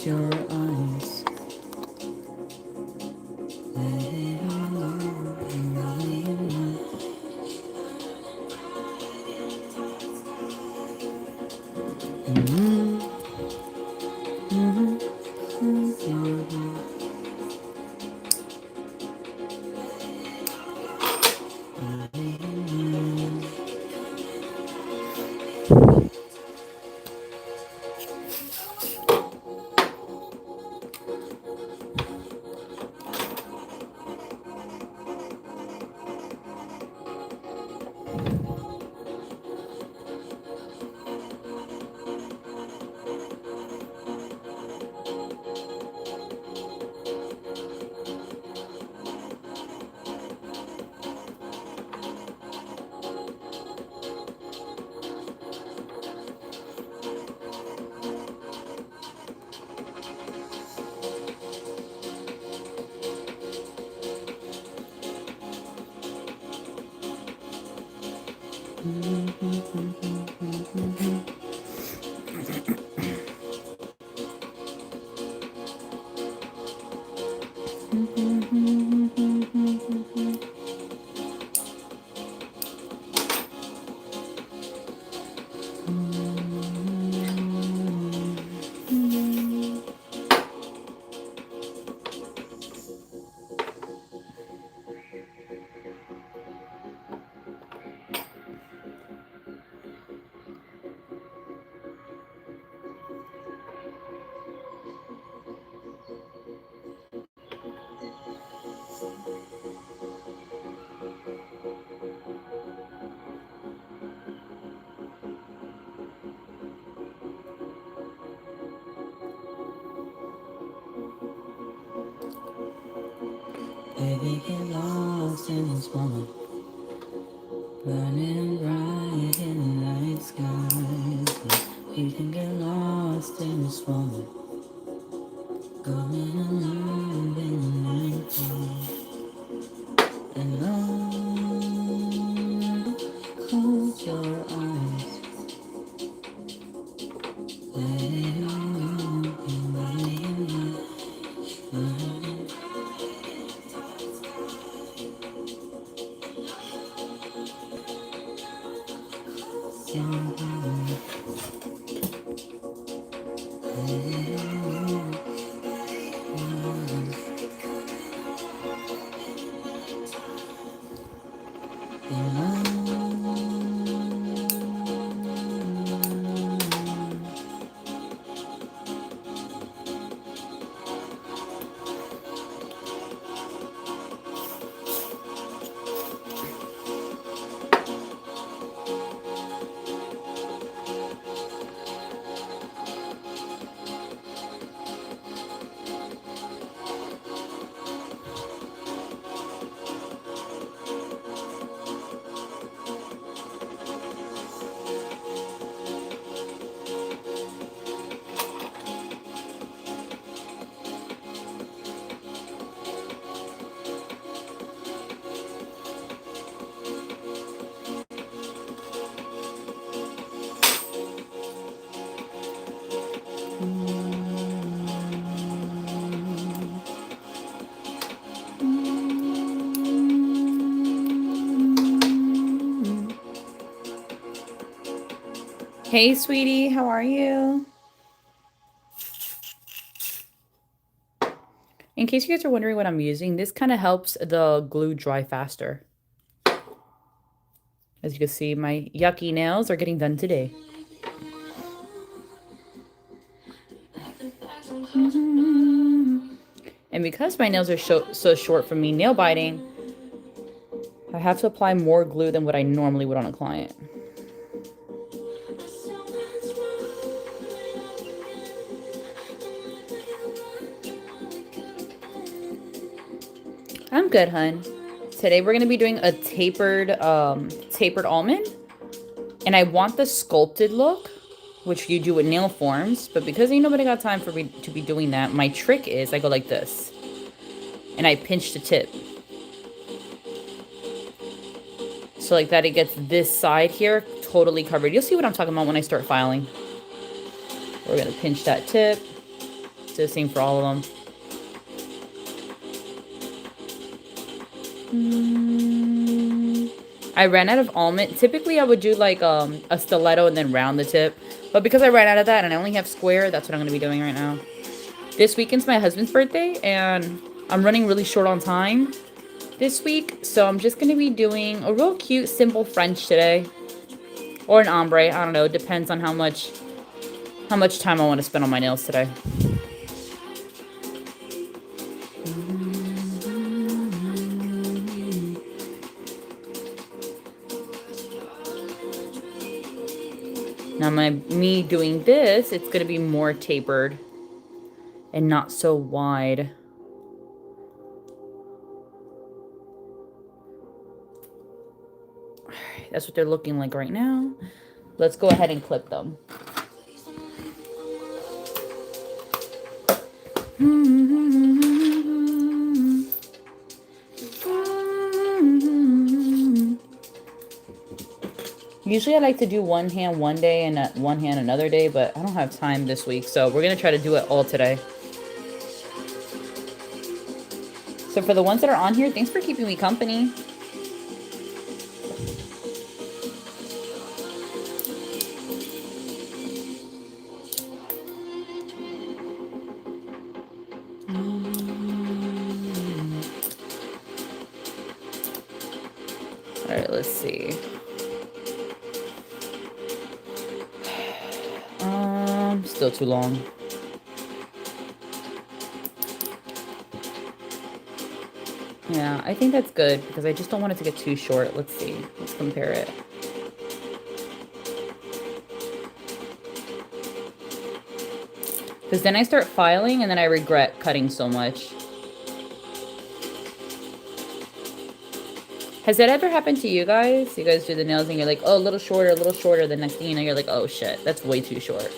Close your eyes. Baby, get lost in this moment, burning bright in the night sky. You can get lost in this moment, going alone in the night time. And oh, close your eyes. Hey, sweetie, how are you? In case you guys are wondering what I'm using, this kind of helps the glue dry faster. As you can see, my yucky nails are getting done today. And because my nails are so short from me nail biting, I have to apply more glue than what I normally would on a client. I'm good, hun. Today we're gonna be doing a tapered almond, and I want the sculpted look, which you do with nail forms. But because ain't nobody got time for me to be doing that, my trick is I go like this, and I pinch the tip, so like that it gets this side here totally covered. You'll see what I'm talking about when I start filing. We're gonna pinch that tip. Do the same for all of them. I ran out of almond. Typically, I would do like a stiletto and then round the tip. But because I ran out of that and I only have square, that's what I'm going to be doing right now. This weekend's my husband's birthday, and I'm running really short on time this week. So I'm just going to be doing a real cute, simple French today. Or an ombre. I don't know. It depends on how much time I want to spend on my nails today. Now, me doing this, it's going to be more tapered and not so wide. All right, that's what they're looking like right now. Let's go ahead and clip them. Usually I like to do one hand one day and one hand another day, but I don't have time this week, so we're going to try to do it all today. So for the ones that are on here, thanks for keeping me company. All right, let's see. Still too long. Yeah, I think that's good because I just don't want it to get too short. Let's see. Let's compare it. Because then I start filing and then I regret cutting so much. Has that ever happened to you guys? You guys do the nails and you're like, oh, a little shorter. The next thing you know, you're like, oh shit, that's way too short.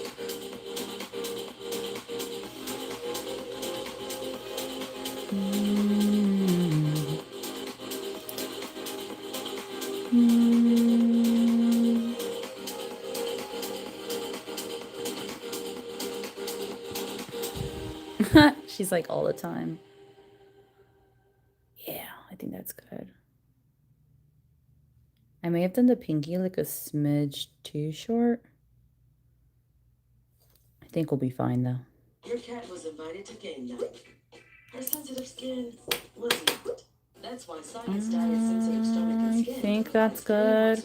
She's like all the time. Yeah, I think that's good. I may have done the pinky like a smidge too short. I think we'll be fine though. Your cat was invited to game night. Her sensitive skin was not. That's why Science Diet Sensitive Stomach and Skin. I think that's good.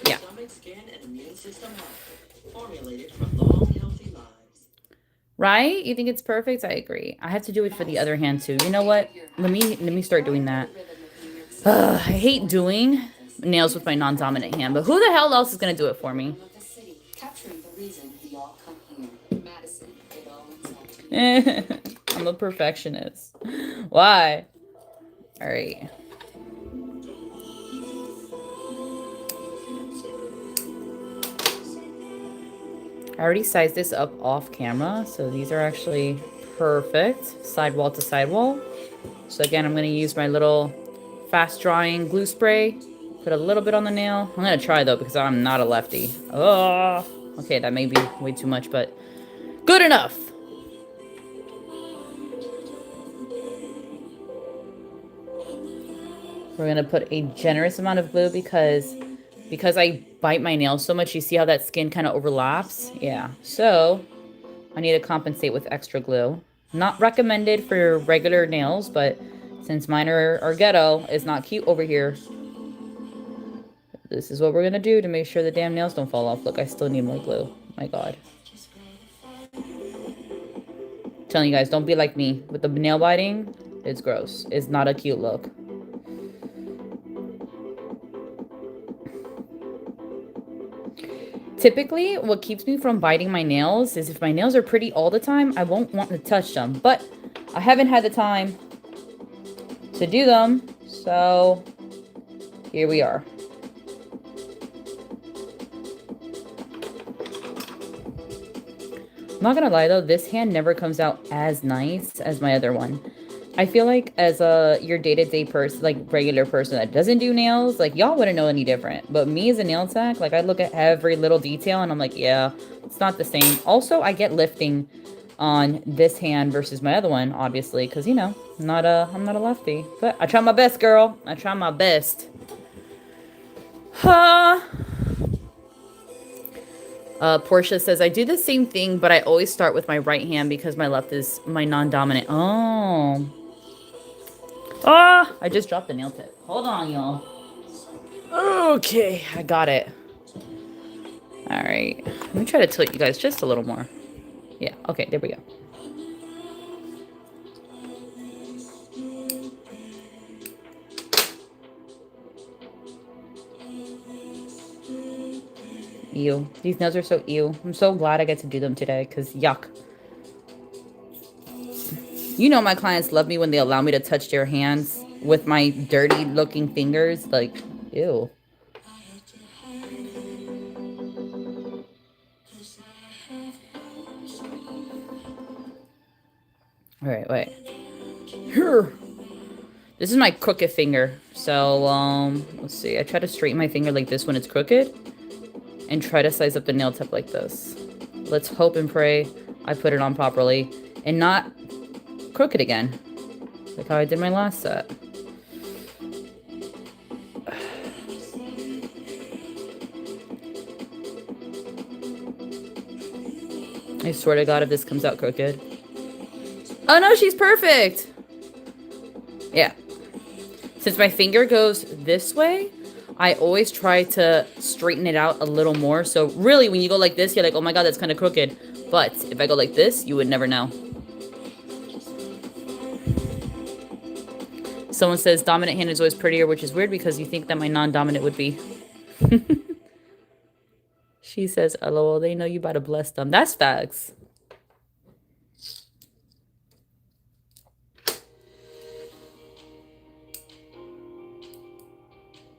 Yeah. Stomach, skin, and immune system health. Formulated for long, healthy lives. Right? You think it's perfect? I agree. I have to do it for the other hand too. You know what? Let me start doing that. I hate doing nails with my non-dominant hand, but who the hell else is gonna do it for me? I'm a perfectionist. Why? All right. I already sized this up off camera, so these are actually perfect, sidewall to sidewall. So again, I'm going to use my little fast drying glue spray, put a little bit on the nail. I'm going to try though, because I'm not a lefty. Oh, okay, that may be way too much, but good enough. We're going to put a generous amount of glue because I bite my nails so much. You see how that skin kind of overlaps? Yeah. So I need to compensate with extra glue. Not recommended for regular nails, but since mine are ghetto, it's not cute over here. This is what we're going to do to make sure the damn nails don't fall off. Look, I still need more glue. My God. I'm telling you guys, don't be like me. With the nail biting, it's gross. It's not a cute look. Typically, what keeps me from biting my nails is if my nails are pretty all the time, I won't want to touch them. But I haven't had the time to do them, so here we are. I'm not gonna lie though, this hand never comes out as nice as my other one. I feel like as your day-to-day person, like regular person that doesn't do nails, like y'all wouldn't know any different. But me as a nail tech, like I look at every little detail and I'm like, yeah, it's not the same. Also, I get lifting on this hand versus my other one, obviously, because, you know, I'm not a lefty. But I try my best, girl. I try my best. Portia says, I do the same thing, but I always start with my right hand because my left is my non-dominant. Oh. Ah! I just dropped the nail tip. Hold on, y'all. Okay, I got it. Alright. Let me try to tilt you guys just a little more. Yeah, okay, there we go. Ew. These nails are so ew. I'm so glad I get to do them today, because yuck. You know my clients love me when they allow me to touch their hands with my dirty looking fingers. Like, ew. Alright, wait. Here. This is my crooked finger. So, let's see. I try to straighten my finger like this when it's crooked. And try to size up the nail tip like this. Let's hope and pray I put it on properly. And not crooked again. Like how I did my last set. I swear to God if this comes out crooked. Oh no, she's perfect! Yeah. Since my finger goes this way, I always try to straighten it out a little more. So really, when you go like this, you're like, oh my God, that's kind of crooked. But if I go like this, you would never know. Someone says dominant hand is always prettier, which is weird because you think that my non-dominant would be. She says, LOL, they know you about to bless them. That's facts.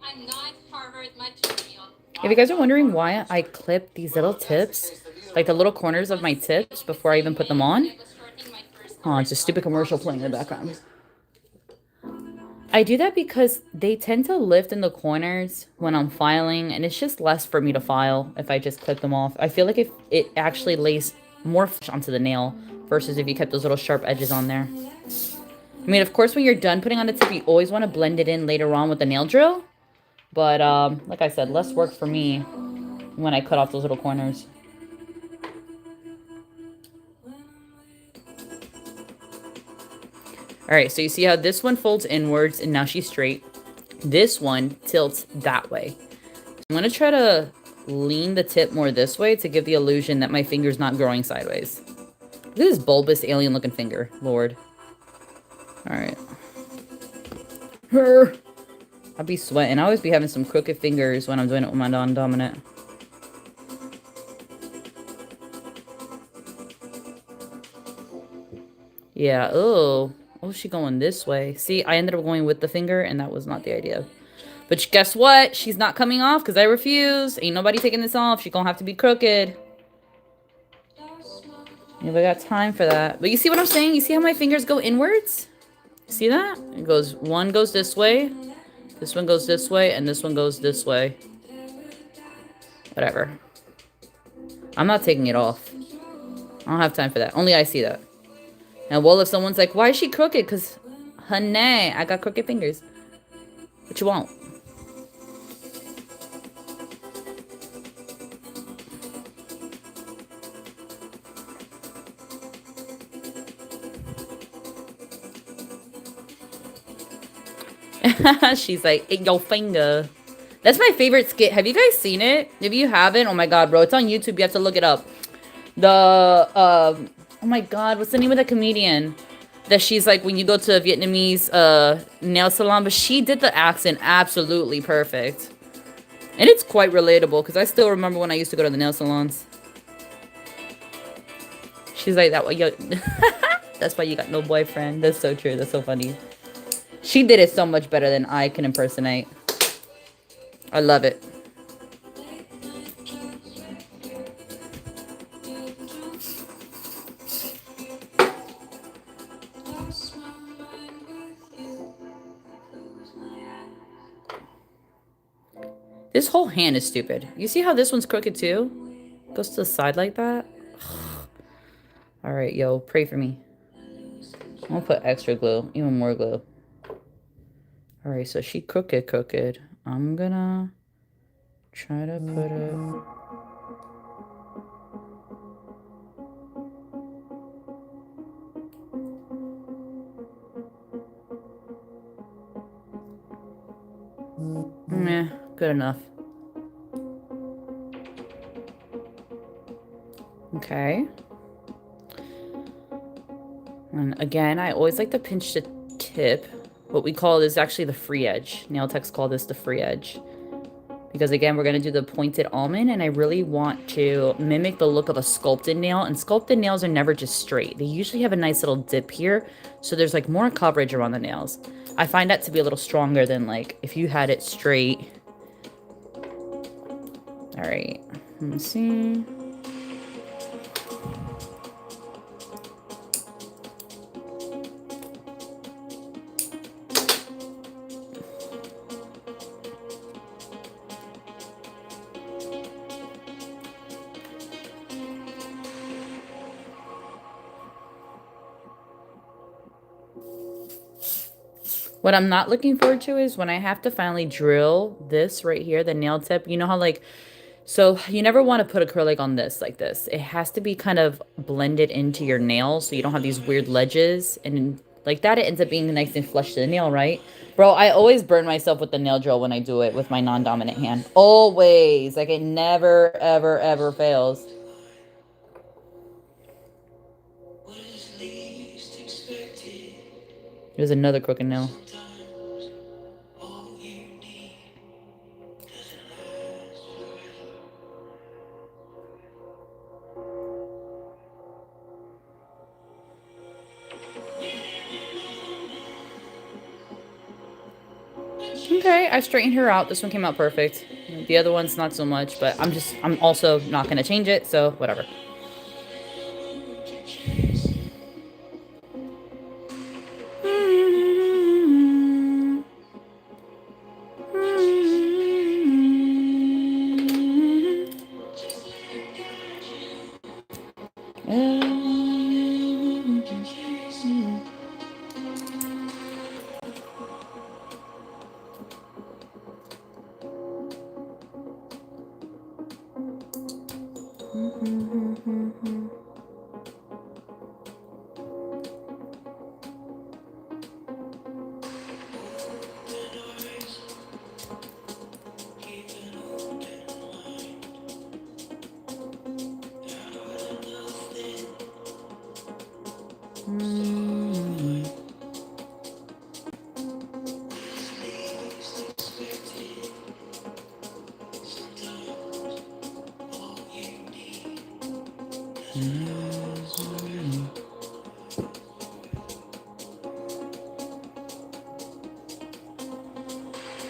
I'm not Harvard material. If you guys are wondering why I clip these little tips, like the little corners of my tips before I even put them on. Oh, it's a stupid commercial playing in the background. I do that because they tend to lift in the corners when I'm filing, and it's just less for me to file if I just clip them off. I feel like if it actually lays more onto the nail versus if you kept those little sharp edges on there. I mean, of course, when you're done putting on the tip, you always want to blend it in later on with the nail drill. But, like I said, less work for me when I cut off those little corners. Alright, so you see how this one folds inwards and now she's straight. This one tilts that way. I'm going to try to lean the tip more this way to give the illusion that my finger's not growing sideways. Look at this bulbous alien looking finger, Lord. Alright. I'll be sweating. I always be having some crooked fingers when I'm doing it with my non-dominant. Yeah, oh. Oh, she going this way. See, I ended up going with the finger, and that was not the idea. But guess what? She's not coming off because I refuse. Ain't nobody taking this off. She's going to have to be crooked. Nobody got time for that. But you see what I'm saying? You see how my fingers go inwards? See that? It goes, one goes this way. This one goes this way, and this one goes this way. Whatever. I'm not taking it off. I don't have time for that. Only I see that. And well, if someone's like, why is she crooked? Because, honey, I got crooked fingers. But you won't. She's like, eat your finger. That's my favorite skit. Have you guys seen it? If you haven't, oh my God, bro. It's on YouTube. You have to look it up. Oh my God, what's the name of that comedian? That she's like when you go to a Vietnamese nail salon, but she did the accent absolutely perfect. And it's quite relatable because I still remember when I used to go to the nail salons. She's like, that way, that's why you got no boyfriend. That's so true. That's so funny. She did it so much better than I can impersonate. I love it. This whole hand is stupid. You see how this one's crooked too? Goes to the side like that. All right, yo, pray for me. I'm gonna put extra glue, even more glue. All right, so she crooked. I'm gonna try to put it. Meh, good enough. Okay. And again, I always like to pinch the tip. What we call this is actually the free edge. Nail techs call this the free edge. Because again, we're going to do the pointed almond, and I really want to mimic the look of a sculpted nail. And sculpted nails are never just straight. They usually have a nice little dip here, so there's like more coverage around the nails. I find that to be a little stronger than like if you had it straight. All right, let's see. What I'm not looking forward to is when I have to finally drill this right here, the nail tip. You know how like, so you never want to put acrylic on this like this. It has to be kind of blended into your nail so you don't have these weird ledges. And like that, it ends up being nice and flush to the nail, right? Bro, I always burn myself with the nail drill when I do it with my non-dominant hand. Always. Like it never, ever, ever fails. There's another crooked nail. Okay, I straightened her out. This one came out perfect. The other one's not so much, but I'm also not going to change it, so whatever.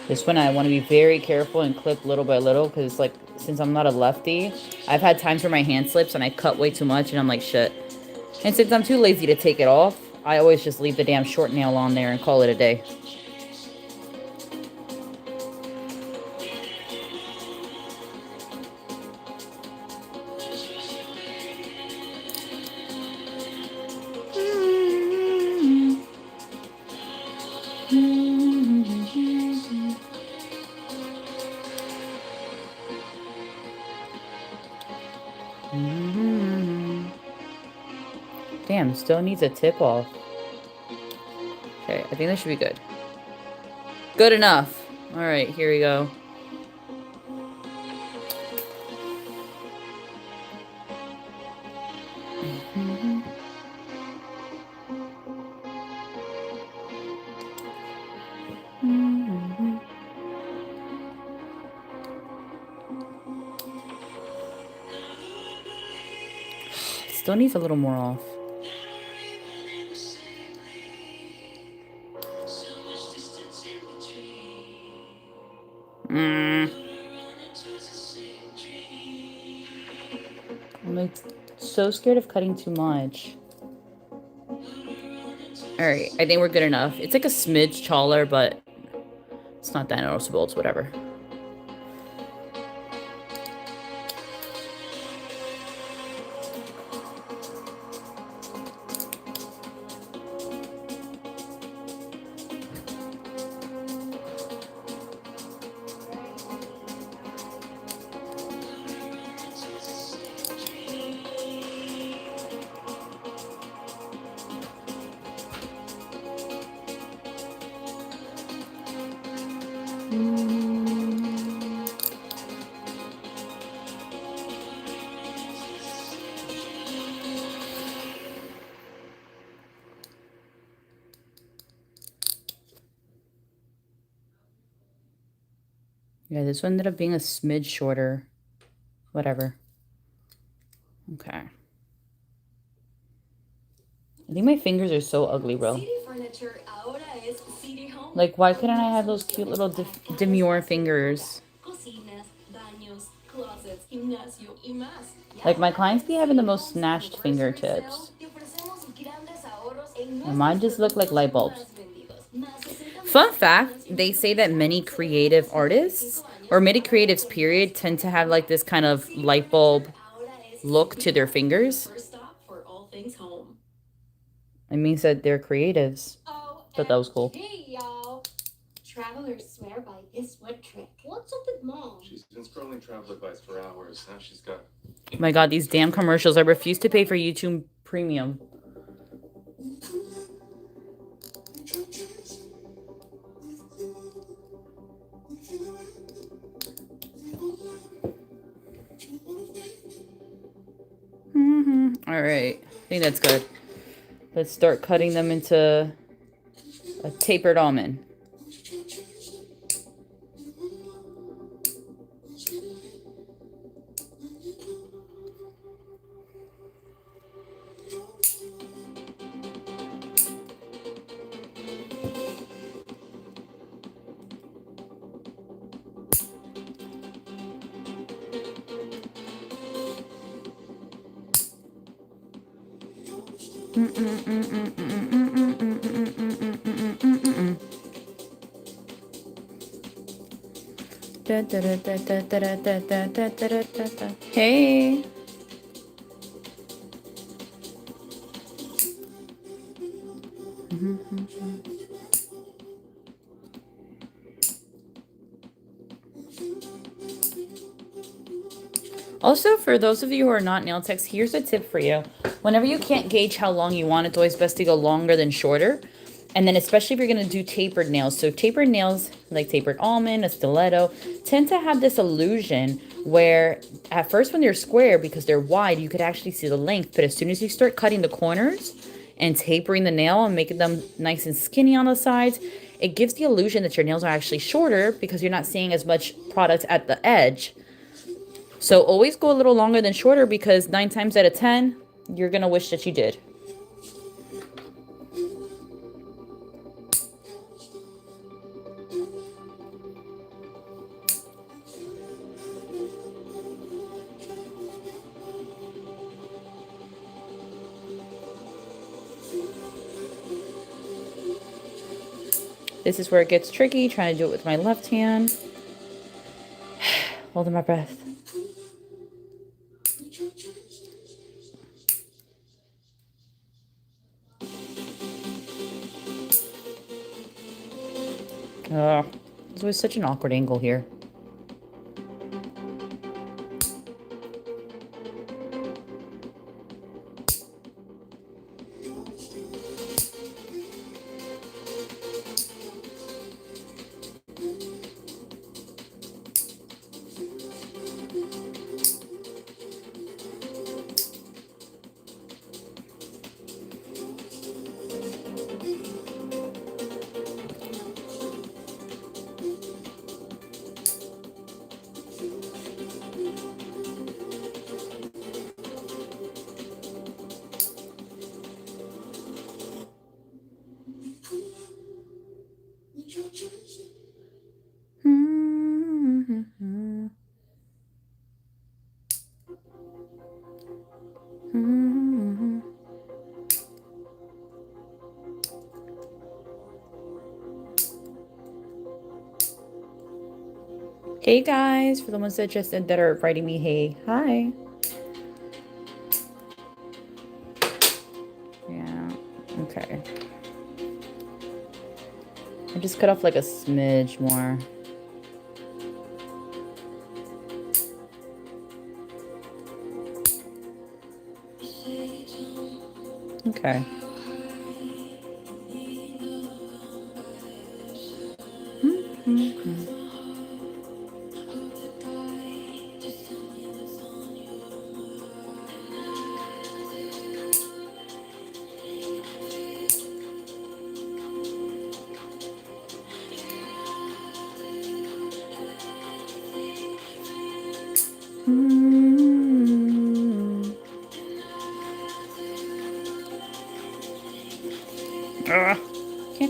This one I want to be very careful and clip little by little because like since I'm not a lefty, I've had times where my hand slips and I cut way too much and I'm like shit. And since I'm too lazy to take it off, I always just leave the damn short nail on there and call it a day. Damn, still needs a tip off. Okay, I think that should be good. Good enough. Alright, here we go. Still needs a little more off. I'm like so scared of cutting too much. Alright, I think we're good enough. It's like a smidge taller, but it's not that noticeable. It's whatever. Yeah, this one ended up being a smidge shorter. Whatever. Okay. I think my fingers are so ugly, bro. Like, why couldn't I have those cute little demure fingers? Like, my clients be having the most snatched fingertips. And mine just look like light bulbs. Fun fact, they say that many creative artists, or many creatives, period, tend to have like this kind of light bulb look to their fingers. It means that they're creatives. Thought that was cool. Hey, y'all. Travelers swear by this one trick. What's up with Mom? She's been scrolling travel advice for hours. Now she's got. Oh my god, these damn commercials. I refuse to pay for YouTube Premium. All right, I think that's good. Let's start cutting them into a tapered almond. Hey. Also, for those of you who are not nail techs, here's a tip for you. Whenever you can't gauge how long you want, it's always best to go longer than shorter. And then especially if you're going to do tapered nails. So tapered nails, like tapered almond, a stiletto, tend to have this illusion where at first when they're square, because they're wide, you could actually see the length. But as soon as you start cutting the corners and tapering the nail and making them nice and skinny on the sides, it gives the illusion that your nails are actually shorter because you're not seeing as much product at the edge. So always go a little longer than shorter because 9 times out of 10, you're going to wish that you did. This is where it gets tricky, trying to do it with my left hand. Holding my breath. This was such an awkward angle here. Hey guys, for the ones that are writing me, hey, hi. Yeah, okay. I just cut off like a smidge more. Okay.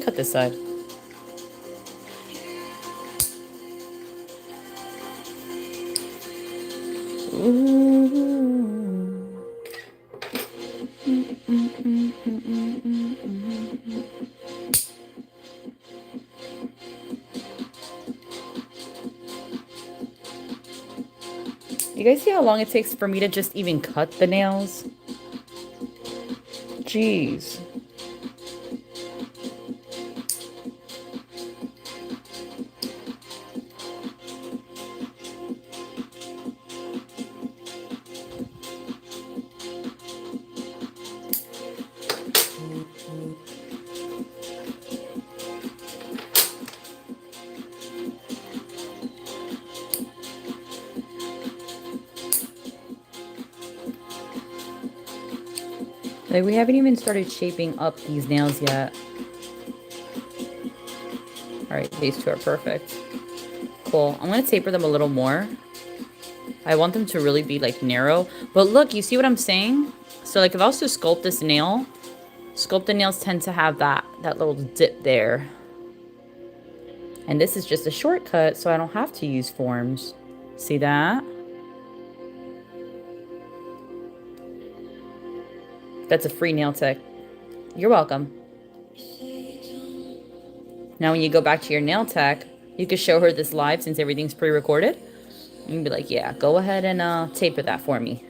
cut this side. You guys see how long it takes for me to just even cut the nails? Jeez. Like, we haven't even started shaping up these nails yet. Alright, these two are perfect. Cool. I'm going to taper them a little more. I want them to really be, like, narrow. But look, you see what I'm saying? So, like, if I was to sculpt this nail, sculpted nails tend to have that little dip there. And this is just a shortcut, so I don't have to use forms. See that? That's a free nail tech. You're welcome. Now when you go back to your nail tech, you can show her this live since everything's pre-recorded. You can be like, yeah, go ahead and taper that for me.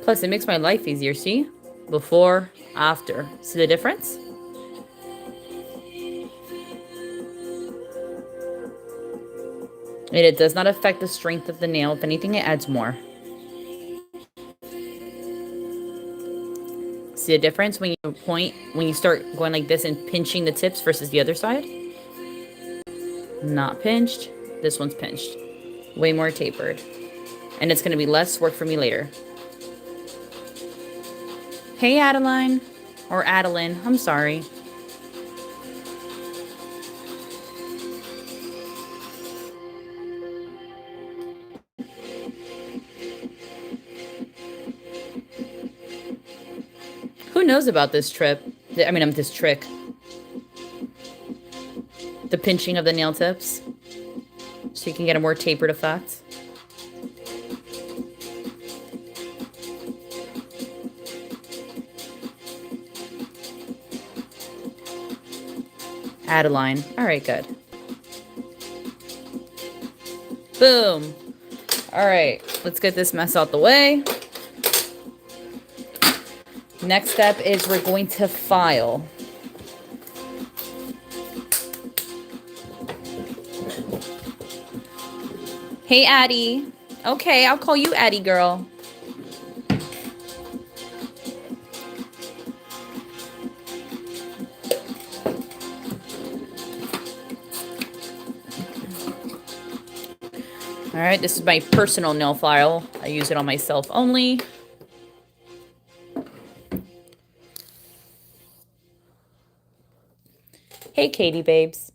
Plus, it makes my life easier, see? Before, after. See the difference? And it does not affect the strength of the nail. If anything, it adds more. See the difference when you start going like this and pinching the tips versus the other side? Not pinched. This one's pinched. Way more tapered. And it's going to be less work for me later. Hey, Adeline. Or Adeline. I'm sorry. Who knows about this trip? This trick. The pinching of the nail tips. So you can get a more tapered effect. Adeline. Alright, good. Boom. Alright, let's get this mess out the way. Next step is we're going to file. Hey, Addie. Okay, I'll call you Addie girl. Alright, this is my personal nail file. I use it on myself only. Hey, Katie babes.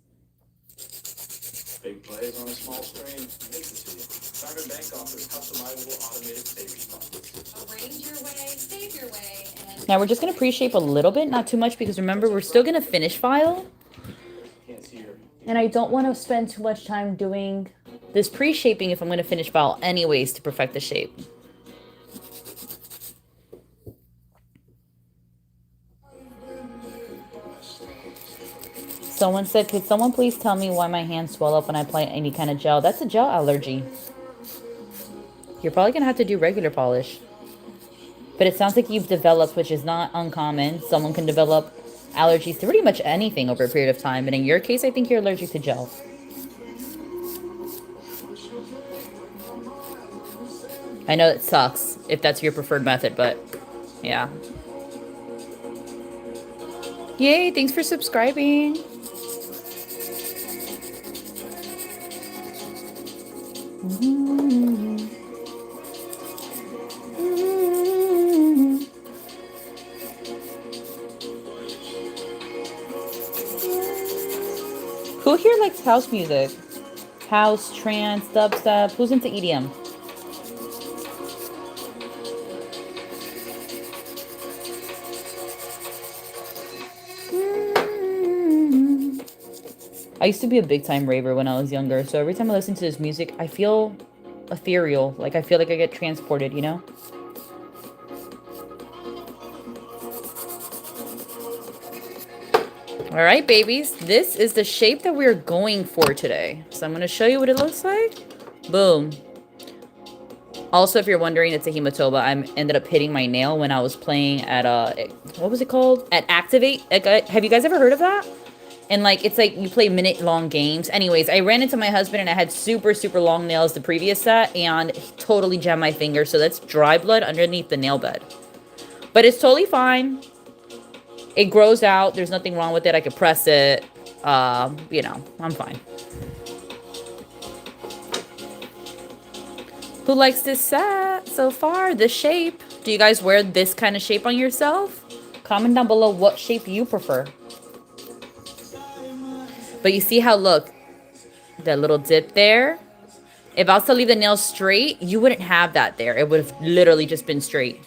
Big plays on a small screen. Makes it to you. Simon Bank offers customizable automated savings funds. Arrange your way, save your way, and Now we're just going to pre-shape a little bit, not too much, because remember, we're still going to finish file. Can't see her. And I don't want to spend too much time doing this pre-shaping if I'm going to finish file anyways to perfect the shape. Someone said, could someone please tell me why my hands swell up when I apply any kind of gel? That's a gel allergy. You're probably going to have to do regular polish. But it sounds like you've developed, which is not uncommon. Someone can develop allergies to pretty much anything over a period of time. And in your case, I think you're allergic to gel. I know it sucks if that's your preferred method, but yeah. Yay, thanks for subscribing. Who here likes house music? House, trance, dubstep. Who's into EDM? I used to be a big time raver when I was younger, so every time I listen to this music, I feel ethereal. Like I feel like I get transported, you know? All right, babies. This is the shape that we're going for today. So I'm going to show you what it looks like. Boom. Also, if you're wondering, it's a hematoba. I ended up hitting my nail when I was playing at, what was it called? At Activate. Have you guys ever heard of that? And, like, it's like you play minute-long games. Anyways, I ran into my husband, and I had super, super long nails the previous set, and he totally jammed my finger. So that's dry blood underneath the nail bed. But it's totally fine. It grows out. There's nothing wrong with it. I could press it. You know, I'm fine. Who likes this set so far? This shape? Do you guys wear this kind of shape on yourself? Comment down below what shape you prefer. But you see how, look, that little dip there? If I was to leave the nails straight, you wouldn't have that there. It would have literally just been straight.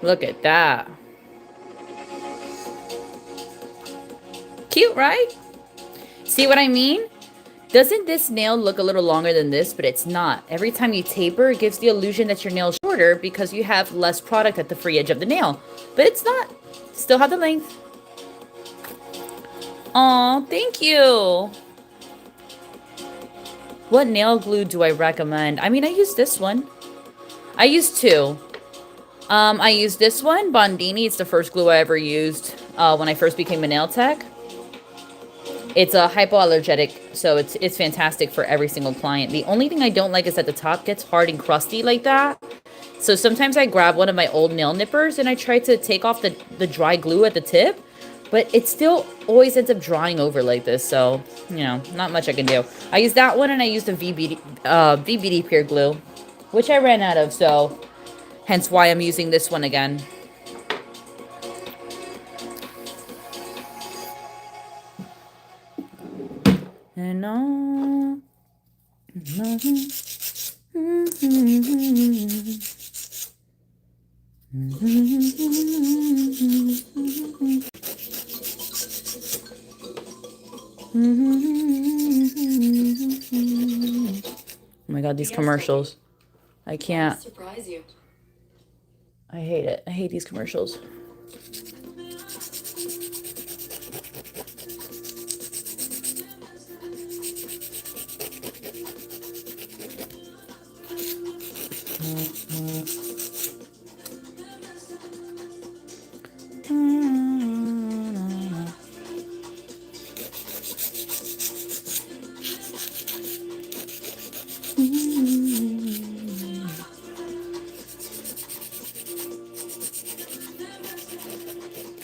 Look at that. Cute, right? See what I mean? Doesn't this nail look a little longer than this? But it's not. Every time you taper, it gives the illusion that your nail's shorter because you have less product at the free edge of the nail. But it's not. Still have the length. Aw, thank you. What nail glue do I recommend? I mean, I use this one. I use two. I use this one, Bondini. It's the first glue I ever used when I first became a nail tech. It's a hypoallergenic, so it's fantastic for every single client. The only thing I don't like is that the top gets hard and crusty like that. So sometimes I grab one of my old nail nippers and I try to take off the dry glue at the tip, but it still always ends up drying over like this. So, you know, not much I can do. I use that one and I use the VBD Pure Glue, which I ran out of, so hence why I'm using this one again. And all. Oh my god, these commercials. I can't. Surprise you. I hate it. I hate these commercials.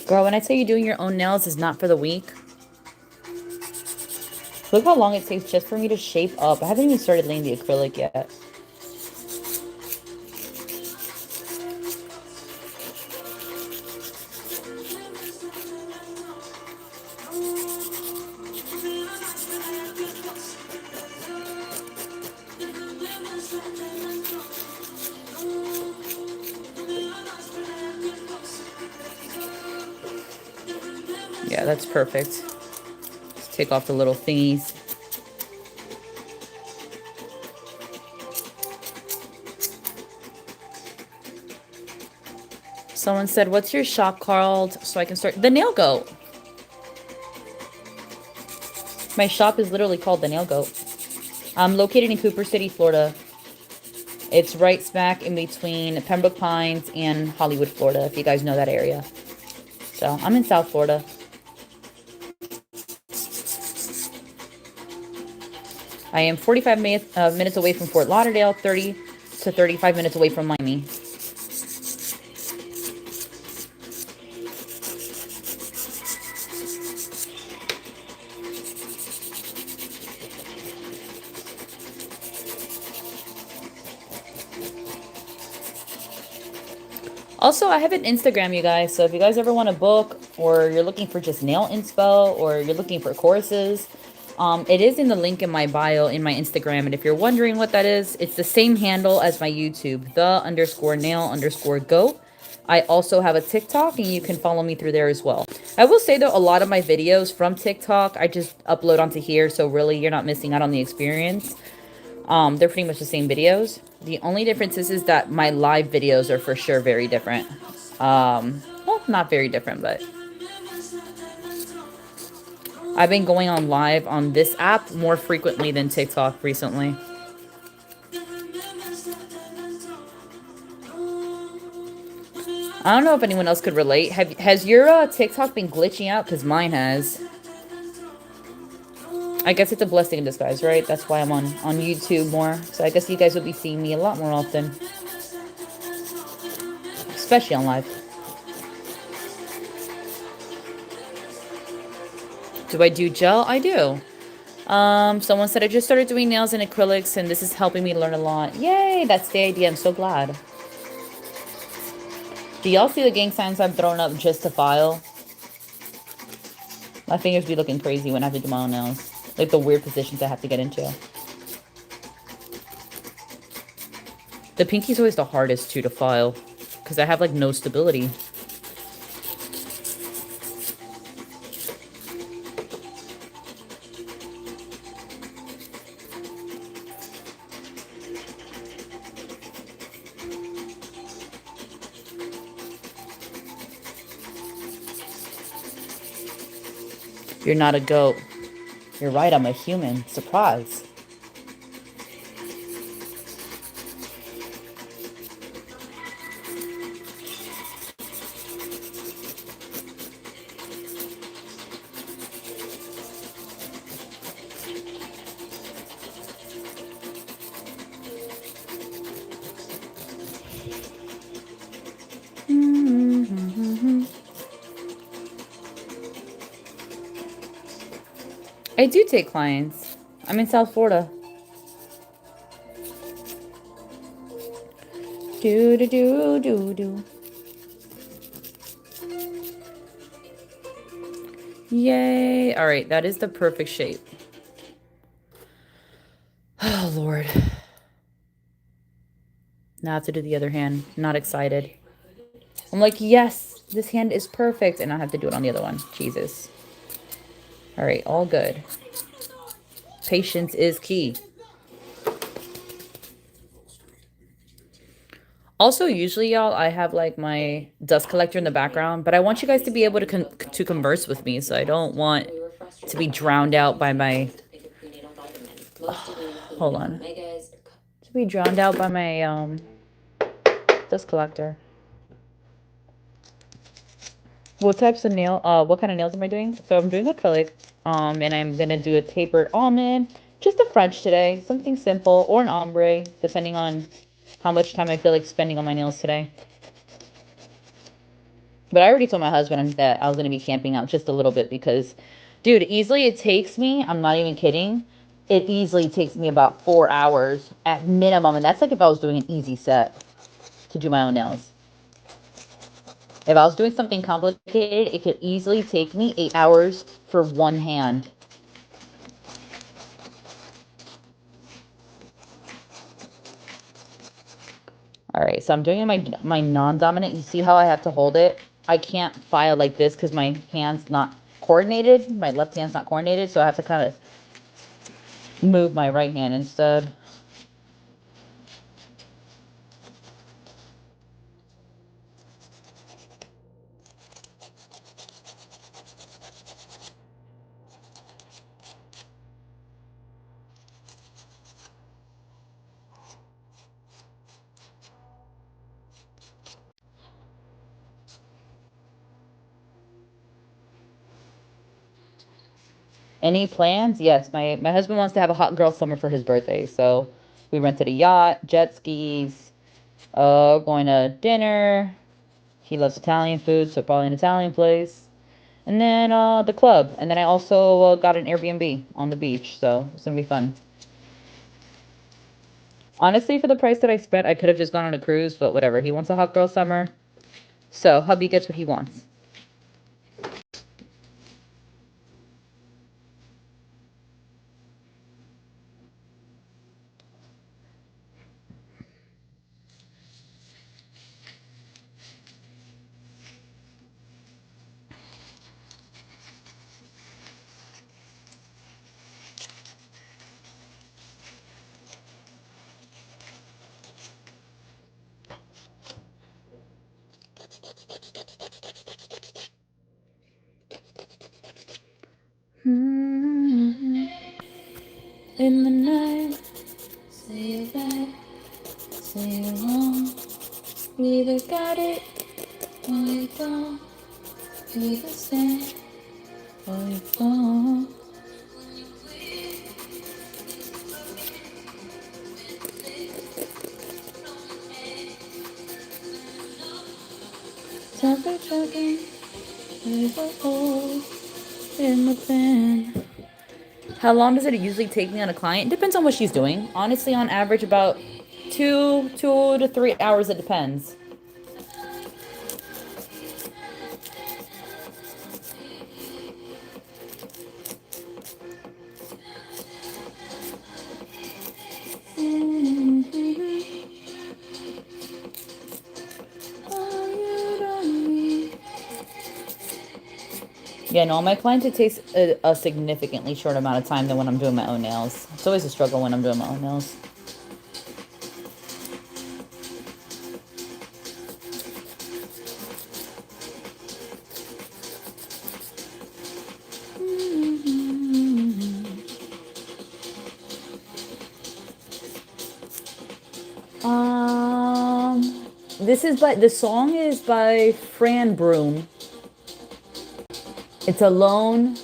Girl, when I tell you doing your own nails is not for the weak. Look how long it takes just for me to shape up. I haven't even started laying the acrylic yet. Yeah, that's perfect. Just take off the little thingies. Someone said, what's your shop called so I can start? The Nail Goat. My shop is literally called The Nail Goat. I'm located in Cooper City, Florida. It's right smack in between Pembroke Pines and Hollywood, Florida, if you guys know that area. So, I'm in South Florida. I am 45 minutes away from Fort Lauderdale, 30 to 35 minutes away from Miami. Also, I have an Instagram, you guys, so if you guys ever want to book, or you're looking for just nail inspo, or you're looking for courses, it is in the link in my bio in my Instagram, and if you're wondering what that is, it's the same handle as my YouTube, the_nail_goat. I also have a TikTok, and you can follow me through there as well. I will say, though, a lot of my videos from TikTok, I just upload onto here, so really, you're not missing out on the experience. They're pretty much the same videos. The only difference is that my live videos are for sure very different. Well, not very different, but I've been going on live on this app more frequently than TikTok recently. I don't know if anyone else could relate. Has your TikTok been glitching out? Because mine has. I guess it's a blessing in disguise, right? That's why I'm on YouTube more. So I guess you guys will be seeing me a lot more often. Especially on live. Do I do gel? I do. Someone said I just started doing nails and acrylics and this is helping me learn a lot. Yay! That's the idea. I'm so glad. Do y'all see the gang signs I've thrown up just to file? My fingers be looking crazy when I have to do my own nails. Like the weird positions I have to get into. The pinky's always the hardest too to file. Because I have like no stability. You're not a goat. You're right, I'm a human. Surprise. I do take clients. I'm in South Florida. Do do do do do. Yay. All right, that is the perfect shape. Oh, Lord. Now I have to do the other hand. Not excited. I'm like, yes, this hand is perfect. And I have to do it on the other one. Jesus. All right, all good. Patience is key. Also, usually, y'all, I have like my dust collector in the background, but I want you guys to be able to converse with me, so I don't want to be drowned out by my. Hold on. To be drowned out by my dust collector. What types of what kind of nails am I doing? So I'm doing acrylic, and I'm gonna do a tapered almond, just a French today, something simple, or an ombre, depending on how much time I feel like spending on my nails today. But I already told my husband that I was gonna be camping out just a little bit because, dude, easily it takes me, I'm not even kidding, it easily takes me about 4 hours at minimum, and that's like if I was doing an easy set to do my own nails. If I was doing something complicated, it could easily take me 8 hours for one hand. All right, so I'm doing my non-dominant. You see how I have to hold it? I can't file like this because my hand's not coordinated. My left hand's not coordinated, so I have to kind of move my right hand instead. Any plans? Yes, my husband wants to have a hot girl summer for his birthday, so we rented a yacht, jet skis, going to dinner. He loves Italian food, so probably an Italian place. And then the club. And then I also got an Airbnb on the beach, so it's gonna be fun. Honestly, for the price that I spent, I could have just gone on a cruise, but whatever. He wants a hot girl summer, so hubby gets what he wants. In the night, say you right, say you wrong. You either got it or you don't. You either stand or you fall. Chocolate chugging, there's a hole in the pan. How long does it usually take me on a client? Depends on what she's doing. Honestly, on average, about 2 to 3 hours. It depends. Yeah, no, my clients, it takes a significantly short amount of time than when I'm doing my own nails. It's always a struggle when I'm doing my own nails. The song is by Fran Broom. It's Alone.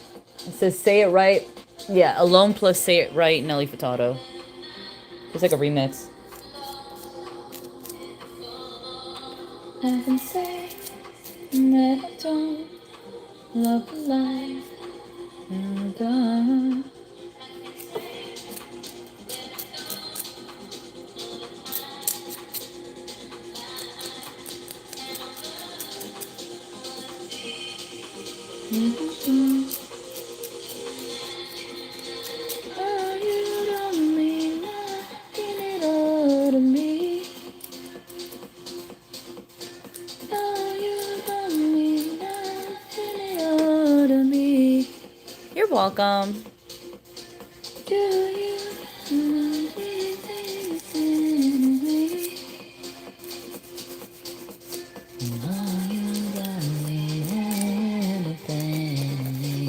It says Say It Right. Yeah, Alone plus Say It Right, Nelly Furtado. It's like a remix. I can say that I don't love life. Oh, you don't mean nothing at all to me. Oh, you don't mean nothing at all to me. You're welcome. Do you know anything to me? Oh, you don't mean anything to me.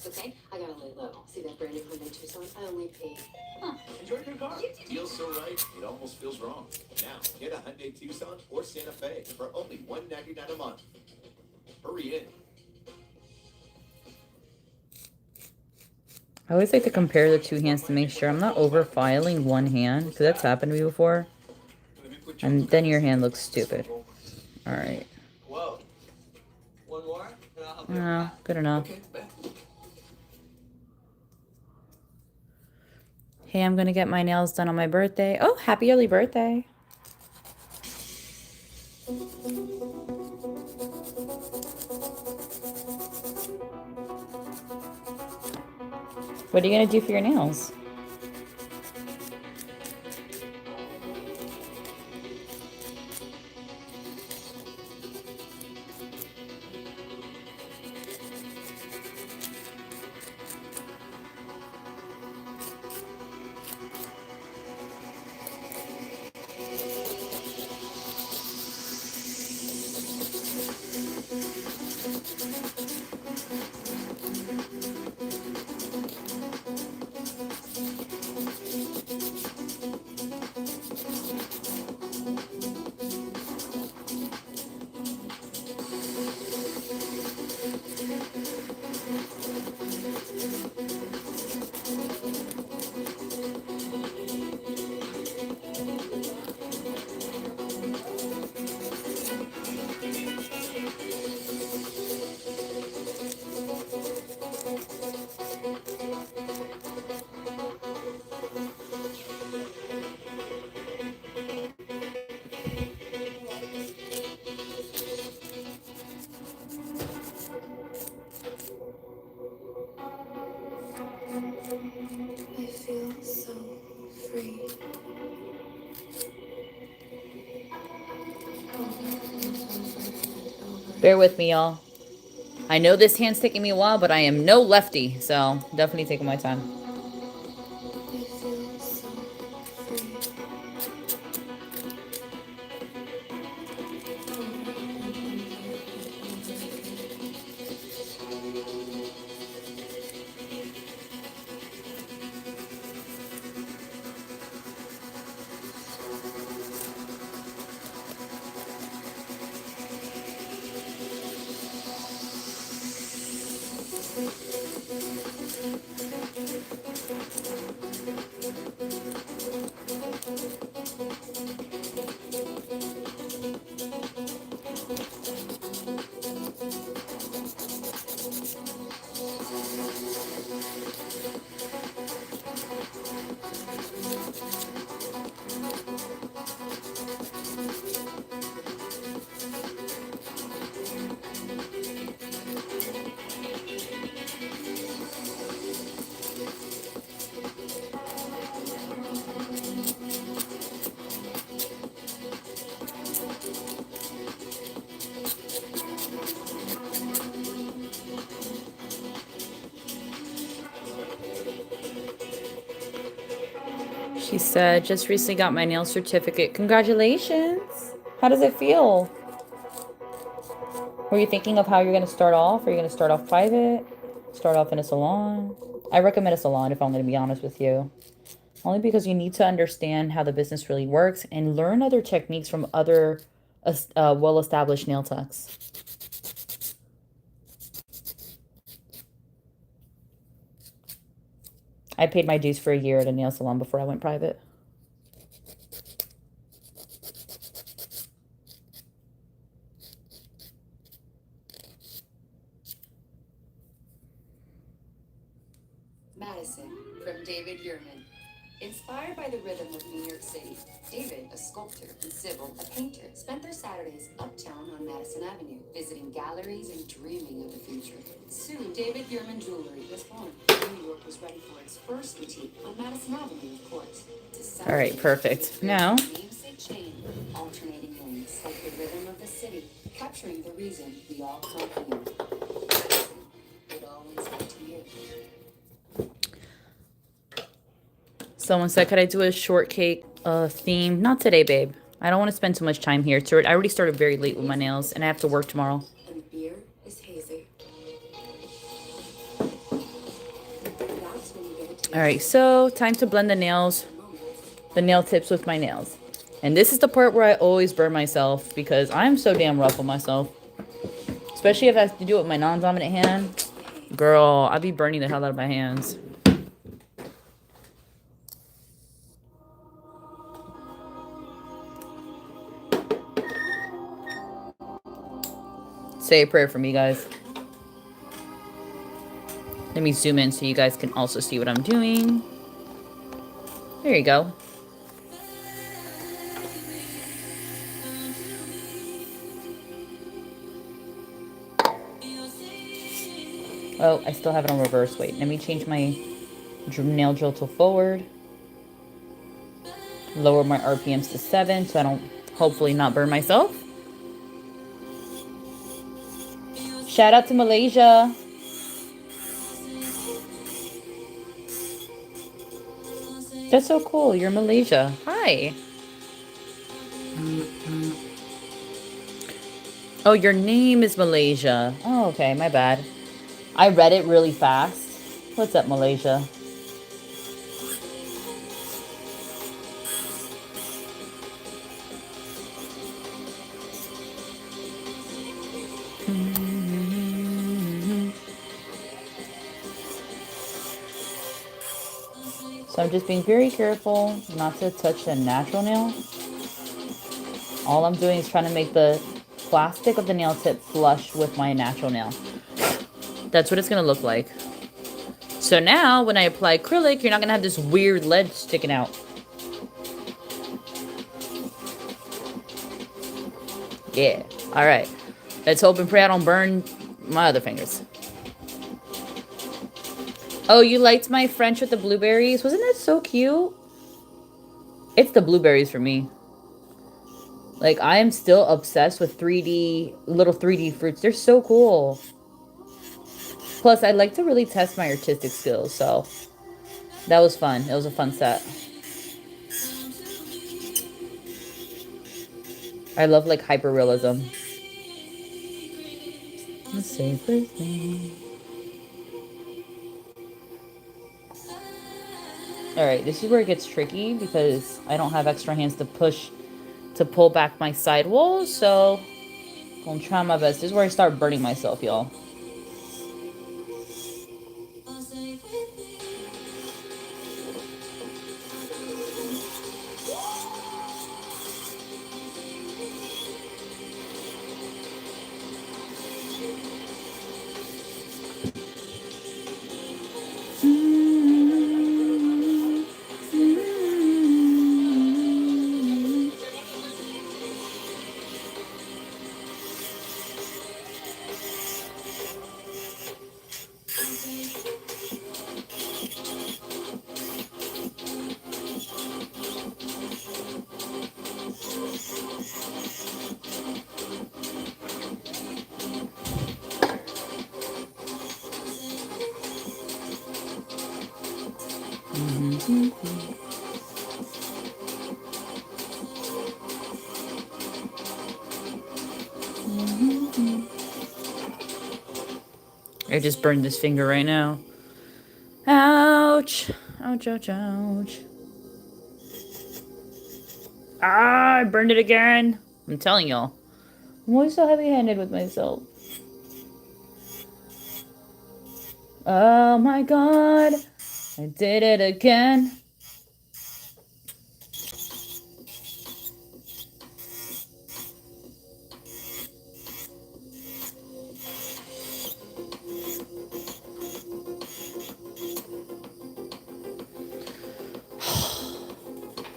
Okay, I gotta lay low. See that brand new Hyundai Tucson? I only paid. Enjoy your car. Deal's so right, it almost feels wrong. Now, get a Hyundai Tucson or Santa Fe for only $199 a month. Hurry in. I always like to compare the two hands to make sure I'm not over filing one hand, because that's happened to me before. Let me put And then your hand looks stupid. All right. Whoa. One more, and I'll help you. No, good enough. Okay, bet. Hey, I'm gonna get my nails done on my birthday. Oh, happy early birthday. What are you gonna do for your nails? I feel so free. Bear with me, y'all. I know this hand's taking me a while, but I am no lefty, so definitely taking my time. I feel so free. She said, just recently got my nail certificate. Congratulations. How does it feel? Were you thinking of how you're going to start off? Are you going to start off private? Start off in a salon? I recommend a salon if I'm going to be honest with you. Only because you need to understand how the business really works and learn other techniques from other well-established nail techs. I paid my dues for a year at a nail salon before I went private. Madison, from David Yurman. Inspired by the rhythm of New York City, David, a sculptor, and Sybil, a painter, spent their Saturdays uptown on Madison Avenue, visiting galleries and dreaming of the future. Soon, David Yurman Jewelry was born. New York was ready for its first boutique on Madison Avenue, of course. All right, perfect. Now, Namesake chain, alternating links, like the rhythm of the city, capturing the reason we all come here. Madison, it always up to you. someone said, could I do a shortcake theme? Not today, babe. I don't want to spend too much time here. I already started very late with my nails, and I have to work tomorrow. And the beer is hazy. All right, so time to blend the nails, the nail tips with my nails. And this is the part where I always burn myself because I'm so damn rough with myself. Especially if I have to do it with my non-dominant hand. Girl, I'll be burning the hell out of my hands. Say a prayer for me, guys. Let me zoom in so you guys can also see what I'm doing. There you go. Oh, I still have it on reverse. Wait, let me change my nail drill to forward. Lower my RPMs to 7 so I don't hopefully not burn myself. Shout out to Malaysia. That's so cool. You're in Malaysia. Hi. Oh, your name is Malaysia. Oh, okay. My bad. I read it really fast. What's up, Malaysia? So I'm just being very careful not to touch the natural nail. All I'm doing is trying to make the plastic of the nail tip flush with my natural nail. That's what it's going to look like. So now when I apply acrylic, you're not going to have this weird ledge sticking out. Yeah. All right. Let's hope and pray I don't burn my other fingers. Oh, you liked my French with the blueberries? Wasn't that so cute? It's the blueberries for me. Like, I am still obsessed with little 3D fruits. They're so cool. Plus, I like to really test my artistic skills, so that was fun. It was a fun set. I love, like, hyperrealism. Let's see. Alright, this is where it gets tricky because I don't have extra hands to pull back my sidewalls, so I'm gonna try my best. This is where I start burning myself, y'all. I just burned this finger right now. Ouch. Ouch, ouch, ouch. Ah, I burned it again. I'm telling y'all. I'm always so heavy-handed with myself. Oh my god. I did it again.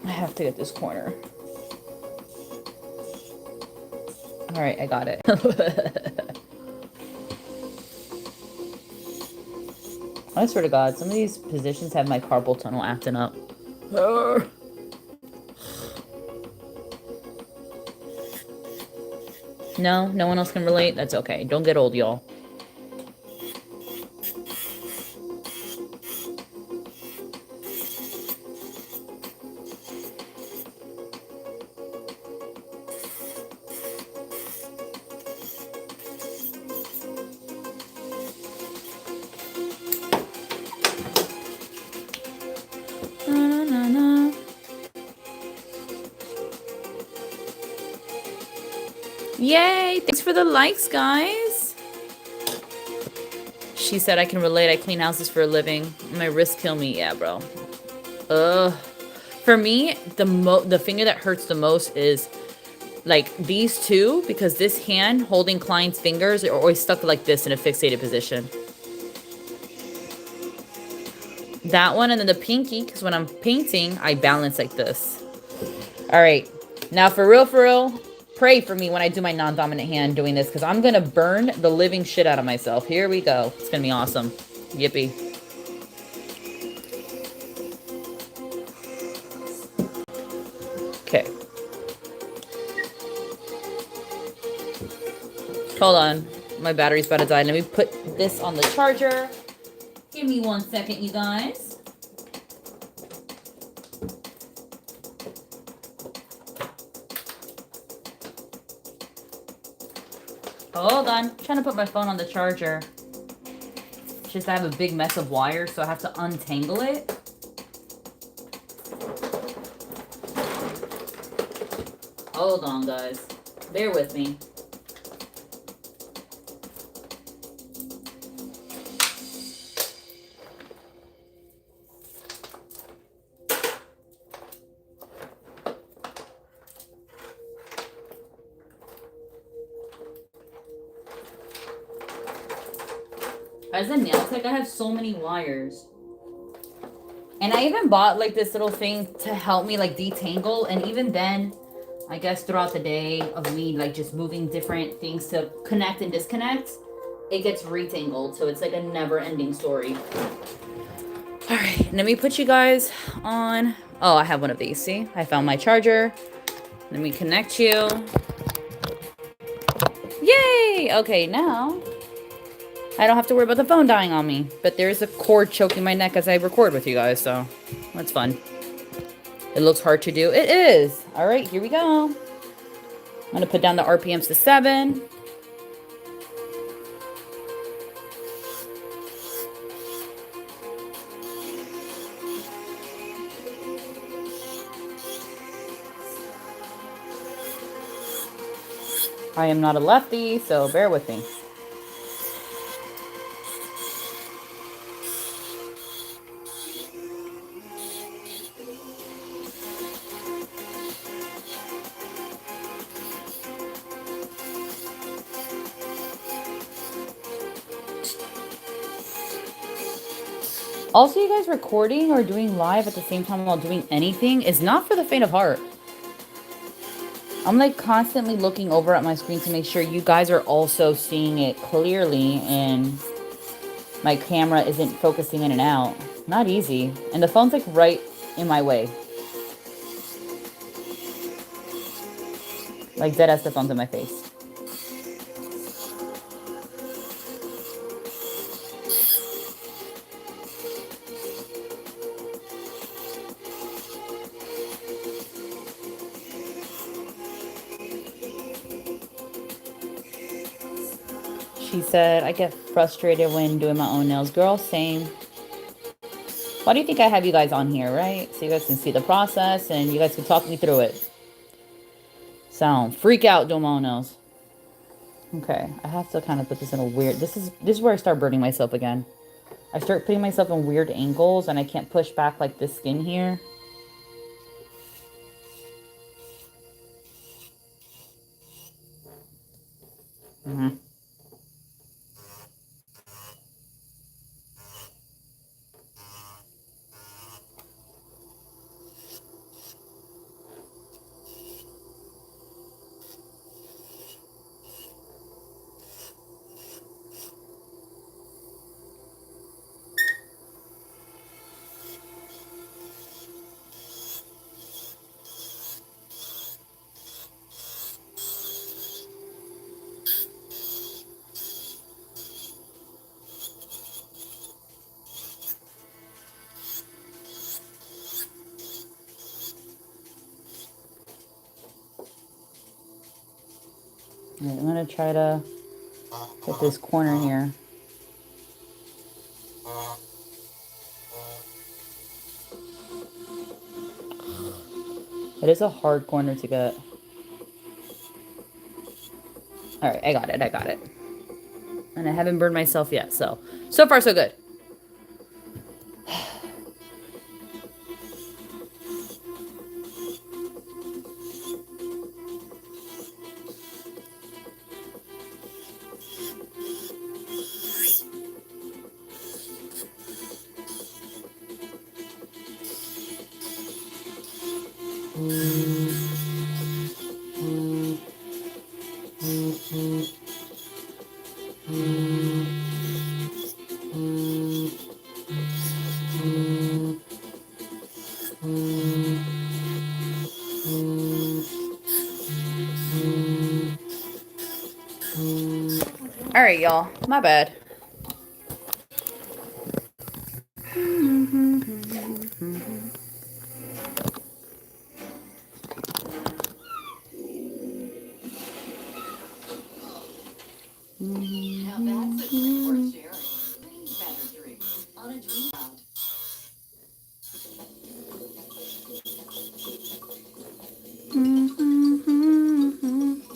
I have to get this corner. Alright, I got it. I swear to God, some of these positions have my carpal tunnel acting up. No? No one else can relate? That's okay. Don't get old, y'all. Yay! Thanks for the likes, guys. She said I can relate. I clean houses for a living. My wrists kill me. Yeah, bro. For me, the finger that hurts the most is like these two, because this hand holding client's fingers are always stuck like this in a fixated position. That one, and then the pinky, because when I'm painting, I balance like this. All right. Now, for real, pray for me when I do my non-dominant hand doing this, because I'm going to burn the living shit out of myself. Here we go. It's going to be awesome. Yippee. Okay. Hold on. My battery's about to die. Let me put this on the charger. Give me 1 second, you guys. Hold on. I'm trying to put my phone on the charger. It's just I have a big mess of wires, so I have to untangle it. Hold on, guys. Bear with me. As a nail tech, I have so many wires. And I even bought like this little thing to help me like detangle. And even then, I guess throughout the day of me like just moving different things to connect and disconnect, it gets retangled. So it's like a never ending story. All right, let me put you guys on. Oh, I have one of these. See, I found my charger. Let me connect you. Yay! Okay, now I don't have to worry about the phone dying on me. But there's a cord choking my neck as I record with you guys, so that's fun. It looks hard to do. It is. All right, here we go. I'm going to put down the RPMs to 7. I am not a lefty, so bear with me. Also, you guys recording or doing live at the same time while doing anything is not for the faint of heart. I'm like constantly looking over at my screen to make sure you guys are also seeing it clearly and my camera isn't focusing in and out. Not easy. And the phone's like right in my way. Like dead ass the phone's in my face. She said, I get frustrated when doing my own nails. Girl, same. Why do you think I have you guys on here, right? So you guys can see the process and you guys can talk me through it. So, freak out doing my own nails. Okay, I have to kind of put this in a weird... This is where I start burning myself again. I start putting myself in weird angles and I can't push back like this skin here. Mm-hmm. Right, I'm going to try to get this corner here. It is a hard corner to get. Alright, I got it. And I haven't burned myself yet, so far so good. All right, y'all. My bad. Now that's a